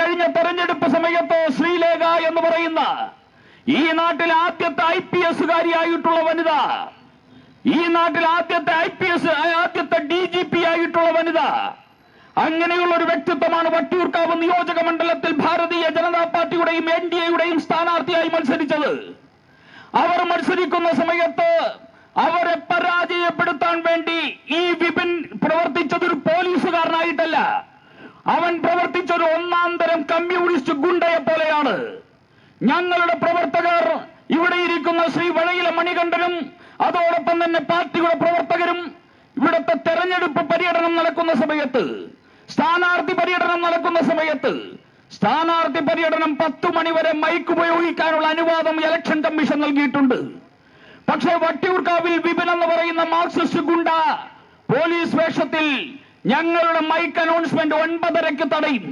കഴിഞ്ഞ തെരഞ്ഞെടുപ്പ് സമയത്ത് ശ്രീലേഖ എന്ന് പറയുന്ന ഈ നാട്ടിലെ ആദ്യത്തെ IPS-കാരിയായിട്ടുള്ള വനിത, ഈ നാട്ടിൽ ആദ്യത്തെ ആദ്യത്തെ DGP ആയിട്ടുള്ള വനിത, അങ്ങനെയുള്ള ഒരു വ്യക്തിത്വമാണ് വട്ടിയൂർക്കാവ് നിയോജക മണ്ഡലത്തിൽ ഭാരതീയ ജനതാ പാർട്ടിയുടെയും NDAയുടെയും സ്ഥാനാർത്ഥിയായി മത്സരിച്ചത്. അവർ മത്സരിക്കുന്ന സമയത്ത് അവരെ പരാജയപ്പെടുത്താൻ വേണ്ടി ഈ വിപിൻ പ്രവർത്തിച്ചത് ഒരു പോലീസുകാരനായിട്ടല്ല, അവൻ പ്രവർത്തിച്ചൊരു ഒന്നാം തരം കമ്മ്യൂണിസ്റ്റ് ഗുണ്ടയെ പോലെയാണ്. ഞങ്ങളുടെ പ്രവർത്തകർ, ഇവിടെ ഇരിക്കുന്ന ശ്രീ വഴയില മണികണ്ഠനും അതോടൊപ്പം തന്നെ പാർട്ടിയുടെ പ്രവർത്തകരും ഇവിടുത്തെ തെരഞ്ഞെടുപ്പ് പര്യടനം നടക്കുന്ന സമയത്ത്, സ്ഥാനാർത്ഥി പര്യടനം നടക്കുന്ന സമയത്ത്, സ്ഥാനാർത്ഥി പര്യടനം 10 മണി വരെ മൈക്ക് ഉപയോഗിക്കാനുള്ള അനുവാദം ഇലക്ഷൻ കമ്മീഷൻ നൽകിയിട്ടുണ്ട്. പക്ഷേ വട്ടിയൂർക്കാവിൽ വിപിൻ എന്ന് പറയുന്ന മാർക്സിസ്റ്റ് ഗുണ്ട പോലീസ് വേഷത്തിൽ ഞങ്ങളുടെ മൈക്ക് അനൗൺസ്മെന്റ് 9:30-ക്ക് തടയും.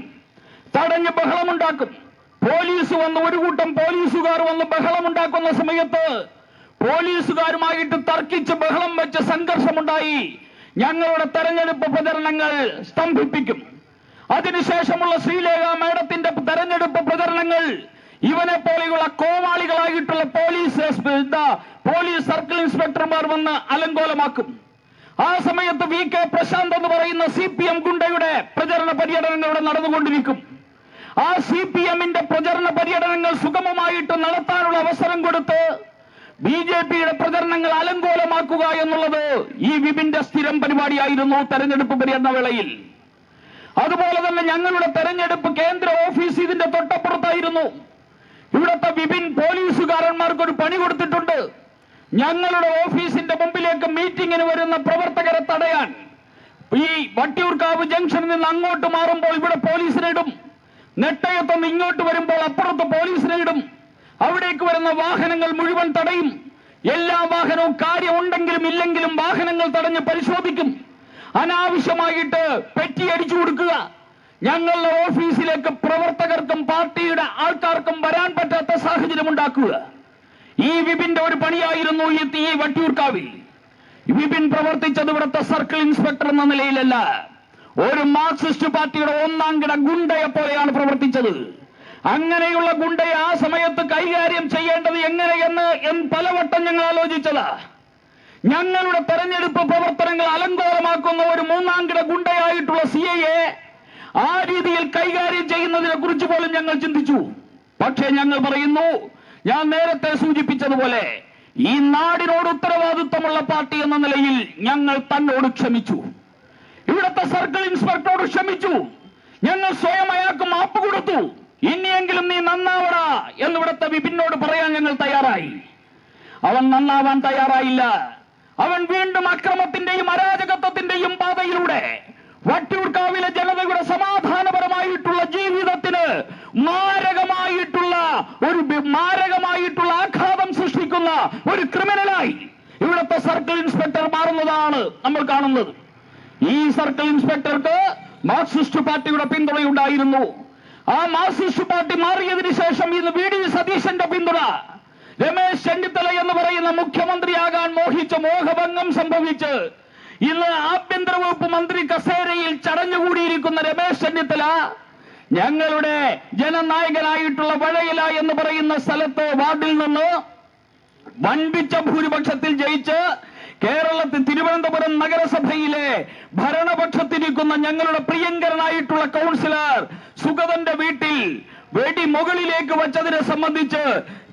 തടഞ്ഞ് ബഹളമുണ്ടാക്കും. പോലീസ് വന്ന്, ഒരു കൂട്ടം പോലീസുകാർ വന്ന് ബഹളമുണ്ടാക്കുന്ന സമയത്ത് പോലീസുകാരുമായിട്ട് തർക്കിച്ച് ബഹളം വെച്ച് സംഘർഷമുണ്ടായി ഞങ്ങളുടെ തെരഞ്ഞെടുപ്പ് പ്രചരണങ്ങൾ സ്തംഭിപ്പിക്കും. അതിനുശേഷമുള്ള ശ്രീലേഖ മേഡത്തിന്റെ തെരഞ്ഞെടുപ്പ് പ്രചരണങ്ങൾ ഇവനെ പോലെയുള്ള കോമാളികളായിട്ടുള്ള പോലീസ് സർക്കിൾ ഇൻസ്പെക്ടർമാർ വന്ന് അലങ്കോലമാക്കും. ആ സമയത്ത് VK പ്രശാന്ത് എന്ന് പറയുന്ന CPM ഗുണ്ടയുടെ പ്രചരണ പര്യടനങ്ങൾ ഇവിടെ നടന്നുകൊണ്ടിരിക്കും. ആ CPM-ന്റെ പ്രചരണ പര്യടനങ്ങൾ സുഗമമായിട്ട് നടത്താനുള്ള അവസരം കൊടുത്ത് BJP-യുടെ പ്രചരണങ്ങൾ അലങ്കോലമാക്കുക എന്നുള്ളത് ഈ വിപിന്റെ സ്ഥിരം പരിപാടിയായിരുന്നു തെരഞ്ഞെടുപ്പ് പര്യടന വേളയിൽ. അതുപോലെ തന്നെ ഞങ്ങളുടെ തെരഞ്ഞെടുപ്പ് കേന്ദ്ര ഓഫീസ് ഇതിന്റെ തൊട്ടപ്പുറത്തായിരുന്നു. ഇവിടുത്തെ വിപിൻ പോലീസുകാരന്മാർക്ക് ഒരു പണി കൊടുത്തിട്ടുണ്ട്. ഞങ്ങളുടെ ഓഫീസിന്റെ മുമ്പിലേക്ക് മീറ്റിംഗിന് വരുന്ന പ്രവർത്തകരെ തടയാൻ ഈ വട്ടിയൂർക്കാവ് ജംഗ്ഷനിൽ നിന്ന് അങ്ങോട്ട് മാറുമ്പോൾ ഇവിടെ പോലീസിനെ ഇടും, നെട്ടയത്തൊന്ന് ഇങ്ങോട്ട് വരുമ്പോൾ അപ്പുറത്ത് പോലീസിനെ ഇടും. അവിടേക്ക് വരുന്ന വാഹനങ്ങൾ മുഴുവൻ തടയും. എല്ലാ വാഹനവും കാര്യമുണ്ടെങ്കിലും ഇല്ലെങ്കിലും വാഹനങ്ങൾ തടഞ്ഞ് പരിശോധിക്കും. അനാവശ്യമായിട്ട് പെറ്റി അടിച്ചു കൊടുക്കുക. ഞങ്ങളുടെ ഓഫീസിലേക്ക് പ്രവർത്തകർക്കും പാർട്ടിയുടെ ആൾക്കാർക്കും വരാൻ പറ്റാത്ത സാഹചര്യം ഉണ്ടാക്കുക. ഈ വിപിന്റെ ഒരു പണിയായിരുന്നു ഈ വട്ടിയൂർക്കാവിൽ. വിപിൻ പ്രവർത്തിച്ചത് ഇവിടുത്തെ സർക്കിൾ ഇൻസ്പെക്ടർ എന്ന നിലയിലല്ല, ഒരു മാർക്സിസ്റ്റ് പാർട്ടിയുടെ ഒന്നാം കിട ഗുണ്ടയെ പോലെയാണ് പ്രവർത്തിച്ചത്. അങ്ങനെയുള്ള ഗുണ്ടയെ ആ സമയത്ത് കൈകാര്യം ചെയ്യേണ്ടത് എങ്ങനെയെന്ന് പലവട്ടം ഞങ്ങൾ ആലോചിച്ചതാ. ഞങ്ങളുടെ തെരഞ്ഞെടുപ്പ് പ്രവർത്തനങ്ങൾ അലങ്കോലമാക്കുന്ന ഒരു മൂന്നാം കിട ഗുണ്ടയായിട്ടുള്ള CIയെ ആ രീതിയിൽ കൈകാര്യം ചെയ്യുന്നതിനെ കുറിച്ച് പോലും ഞങ്ങൾ ചിന്തിച്ചു. പക്ഷേ ഞങ്ങൾ പറയുന്നു, ഞാൻ നേരത്തെ സൂചിപ്പിച്ചതുപോലെ ഈ നാടിനോട് ഉത്തരവാദിത്വമുള്ള പാർട്ടി എന്ന നിലയിൽ ഞങ്ങൾ തന്നോട് ക്ഷമിച്ചു. ഇവിടുത്തെ സർക്കിൾ ഇൻസ്പെക്ടറോട് ക്ഷമിച്ചു. ഞങ്ങൾ സ്വയം അയാൾക്ക് മാപ്പ് കൊടുത്തു. ഇനിയെങ്കിലും നീ നന്നാവടാ എന്നിവിടുത്തെ വിപിനോട് പറയാൻ ഞങ്ങൾ തയ്യാറായി. അവൻ നന്നാവാൻ തയ്യാറായില്ല. അവൻ വീണ്ടും അക്രമത്തിന്റെയും അരാജകത്വത്തിന്റെയും പാതയിലൂടെ വട്ടിയൂർക്കാവിലെ ജനതയുടെ സമാധാനപരമായിട്ടുള്ള ജീവിതത്തിന് മാരകമായിട്ടുള്ള ആഘാതം സൃഷ്ടിക്കുന്ന ഒരു ക്രിമിനലായി ഇവിടുത്തെ സർക്കിൾ ഇൻസ്പെക്ടർ മാറുന്നതാണ് നമ്മൾ കാണുന്നത്. ഈ സർക്കിൾ ഇൻസ്പെക്ടർക്ക് മാർക്സിസ്റ്റ് പാർട്ടിയുടെ പിന്തുണയുണ്ടായിരുന്നു. ആ മാർക്സിസ്റ്റ് പാർട്ടി മാറിയതിനു ശേഷം ഇന്ന് VD സതീശന്റെ പിന്തുണ, രമേശ് ചെന്നിത്തല എന്ന് പറയുന്ന മുഖ്യമന്ത്രിയാകാൻ മോഹിച്ച മോഹഭംഗം സംഭവിച്ച് ഇന്ന് ആഭ്യന്തര വകുപ്പ് മന്ത്രി കസേരയിൽ ചടഞ്ഞുകൂടിയിരിക്കുന്ന രമേശ് ചെന്നിത്തല ഞങ്ങളുടെ ജനനായകനായിട്ടുള്ള വഴയില എന്ന് പറയുന്ന സ്ഥലത്ത് വാർഡിൽ നിന്ന് വൻപിച്ച ഭൂരിപക്ഷത്തിൽ ജയിച്ച് കേരളത്തിൽ തിരുവനന്തപുരം നഗരസഭയിലെ ഭരണപക്ഷത്തിരിക്കുന്ന ഞങ്ങളുടെ പ്രിയങ്കരനായിട്ടുള്ള കൗൺസിലർ സുഗതന്റെ വീട്ടിൽ വെടി മുകളിലേക്ക് വച്ചതിനെ സംബന്ധിച്ച്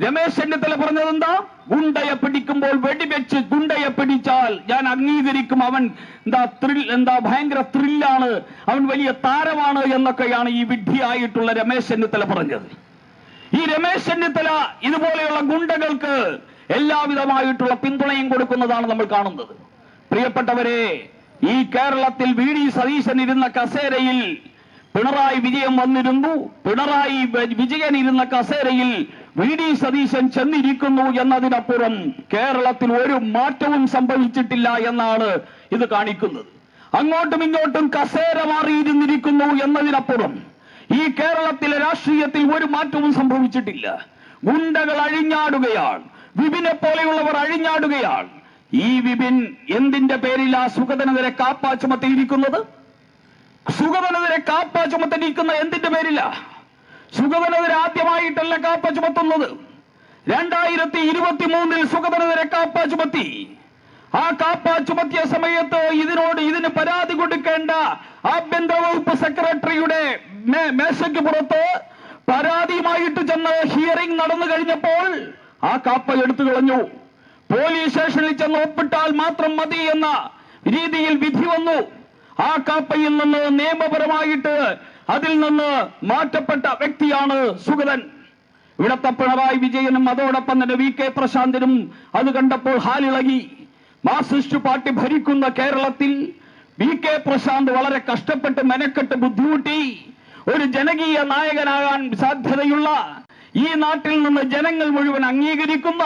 രമേശ് ചെന്നിത്തല പറഞ്ഞതെന്താ? ഗുണ്ടയെ പിടിക്കുമ്പോൾ വെടിവെച്ച് ഗുണ്ടയെ പിടിച്ചാൽ ഞാൻ അംഗീകരിക്കും, അവൻ ഭയങ്കര ത്രില്ലാണ്, അവൻ വലിയ താരമാണ് എന്നൊക്കെയാണ് ഈ വിഡ്ഢിയായിട്ടുള്ള രമേശ് ചെന്നിത്തല പറഞ്ഞത്. ഈ രമേശ് ചെന്നിത്തല ഇതുപോലെയുള്ള ഗുണ്ടകൾക്ക് എല്ലാവിധമായിട്ടുള്ള പിന്തുണയും കൊടുക്കുന്നതാണ് നമ്മൾ കാണുന്നത്. പ്രിയപ്പെട്ടവരെ, ഈ കേരളത്തിൽ VD സതീശൻ ഇരുന്ന കസേരയിൽ പിണറായി വിജയൻ വന്നിരുന്നു. പിണറായി വിജയൻ ഇരുന്ന കസേരയിൽ VD സതീശൻ ചെന്നിരിക്കുന്നു എന്നതിനപ്പുറം കേരളത്തിൽ ഒരു മാറ്റവും സംഭവിച്ചിട്ടില്ല എന്നാണ് ഇത് കാണിക്കുന്നത്. അങ്ങോട്ടും ഇങ്ങോട്ടും കസേര മാറിയിരുന്നിരിക്കുന്നു എന്നതിനപ്പുറം ഈ കേരളത്തിലെ രാഷ്ട്രീയത്തിൽ ഒരു മാറ്റവും സംഭവിച്ചിട്ടില്ല. ഗുണ്ടകൾ അഴിഞ്ഞാടുകയാണ്, വിപിനെ പോലെയുള്ളവർ അഴിഞ്ഞാടുകയാണ്. ഈ വിപിൻ എന്തിന്റെ പേരിൽ ആ സുഗതനെതിരെ കാപ്പ ചുമത്തിയിരിക്കുന്നത്? സുഗതനെതിരെ കാപ്പ ചുമത്തിയിരിക്കുന്ന എന്തിന്റെ പേരില്ല? സുഗതനെതിരെ ആദ്യമായിട്ടല്ല കാപ്പ ചുമത്തുന്നത്. 2023 സുഗതനെതിരെ കാപ്പ ചുമത്തി. ആ കാപ്പ ചുമത്തിയ സമയത്ത് ഇതിന് പരാതി കൊടുക്കേണ്ട ആഭ്യന്തര വകുപ്പ് സെക്രട്ടറിയുടെ മേശയ്ക്ക് പുറത്ത് പരാതിയുമായിട്ട് ചെന്ന് ഹിയറിംഗ് നടന്നു കഴിഞ്ഞപ്പോൾ ആ കാപ്പ എടുത്തു കളഞ്ഞു. പോലീസ് സ്റ്റേഷനിൽ ചെന്ന് ഒപ്പിട്ടാൽ മാത്രം മതി എന്ന രീതിയിൽ വിധി വന്നു. ആ കാപ്പയിൽ നിന്ന് നിയമപരമായിട്ട് അതിൽ നിന്ന് മാറ്റപ്പെട്ട വ്യക്തിയാണ് സുഗതൻ. ഇവിടത്തെ പിണറായി വിജയനും അതോടൊപ്പം തന്നെ വി കെ പ്രശാന്തനും അത് കണ്ടപ്പോൾ ഹാലിളകി. മാർക്സിസ്റ്റ് പാർട്ടി ഭരിക്കുന്ന കേരളത്തിൽ വി കെ പ്രശാന്ത് വളരെ കഷ്ടപ്പെട്ട് മെനക്കെട്ട് ബുദ്ധിമുട്ടി ഒരു ജനകീയ നായകനാകാൻ സാധ്യതയുള്ള, ഈ നാട്ടിൽ നിന്ന് ജനങ്ങൾ മുഴുവൻ അംഗീകരിക്കുന്ന,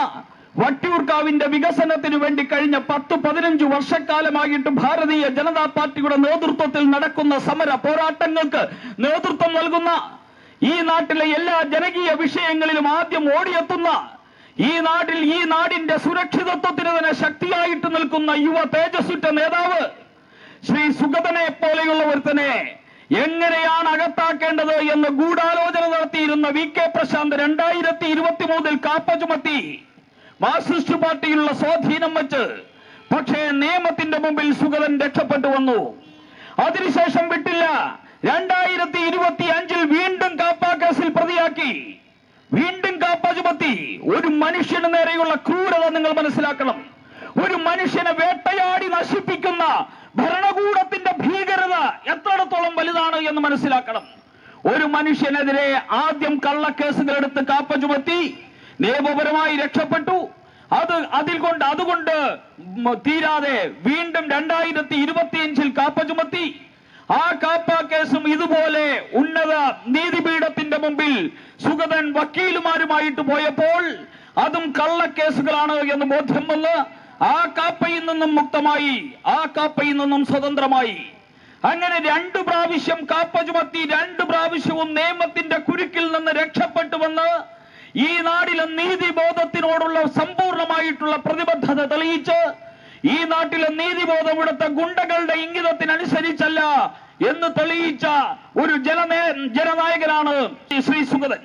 വട്ടിയൂർക്കാവിന്റെ വികസനത്തിന് വേണ്ടി കഴിഞ്ഞ 10-15 വർഷക്കാലമായിട്ട് ഭാരതീയ ജനതാ പാർട്ടിയുടെ നേതൃത്വത്തിൽ നടക്കുന്ന സമര പോരാട്ടങ്ങൾക്ക് നേതൃത്വം നൽകുന്ന, ഈ നാട്ടിലെ എല്ലാ ജനകീയ വിഷയങ്ങളിലും ആദ്യം ഓടിയെത്തുന്ന, ഈ നാടിന്റെ സുരക്ഷിതത്വത്തിന് തന്നെ ശക്തിയായിട്ട് നിൽക്കുന്ന യുവ തേജസ്സുറ്റ നേതാവ് ശ്രീ സുഗതനെ പോലെയുള്ള ഒരുത്തനെ എങ്ങനെയാണ് അകത്താക്കേണ്ടത് എന്ന് ഗൂഢാലോചന നടത്തിയിരുന്ന വി കെ പ്രശാന്ത് 2023 കാപ്പ ചുമത്തി. മാർക്സിസ്റ്റ് പാർട്ടിയിലുള്ള സ്വാധീനം വെച്ച്. പക്ഷേ നിയമത്തിന്റെ മുമ്പിൽ സുഗതൻ രക്ഷപ്പെട്ടു വന്നു. അതിനുശേഷം വിട്ടില്ല. 2025 വീണ്ടും കാപ്പ കേസിൽ പ്രതിയാക്കി. വീണ്ടും കാപ്പ ചുമത്തി. ഒരു മനുഷ്യന് നേരെയുള്ള ക്രൂരത നിങ്ങൾ മനസ്സിലാക്കണം. ഒരു മനുഷ്യനെ വേട്ടയാടി നശിപ്പിക്കുന്ന ഭരണകൂടത്തിന്റെ ഭീകരത എത്രത്തോളം വലുതാണ് എന്ന് മനസ്സിലാക്കണം. ഒരു മനുഷ്യനെതിരെ ആദ്യം കള്ളക്കേസുകൾ എടുത്ത് കാപ്പ ചുമത്തി, നിയമപരമായി രക്ഷപ്പെട്ടു. അതുകൊണ്ട് തീരാതെ വീണ്ടും 2025 കാപ്പ ചുമത്തി. ആ കാപ്പ കേസും ഇതുപോലെ ഉന്നത നീതിപീഠത്തിന്റെ മുമ്പിൽ സുഗതൻ വക്കീലുമാരുമായിട്ട് പോയപ്പോൾ അതും കള്ളക്കേസുകളാണ് എന്ന് ബോധ്യം വന്ന് ആ കാപ്പയിൽ നിന്നും മുക്തമായി, ആ കാപ്പയിൽ നിന്നും സ്വതന്ത്രമായി. അങ്ങനെ 2 പ്രാവശ്യം കാപ്പ ചുമത്തി, 2 പ്രാവശ്യവും നിയമത്തിന്റെ കുരുക്കിൽ നിന്ന് രക്ഷപ്പെട്ടുവന്ന് ഈ നാട്ടിലെ നീതിബോധത്തിനോടുള്ള സമ്പൂർണമായിട്ടുള്ള പ്രതിബദ്ധത തെളിയിച്ച്, ഈ നാട്ടിലെ നീതിബോധം ഇവിടുത്തെ ഗുണ്ടകളുടെ ഇംഗിതത്തിനനുസരിച്ചല്ല എന്ന് തെളിയിച്ച ഒരു ജനനായകനാണ് ശ്രീ സുഗതൻ.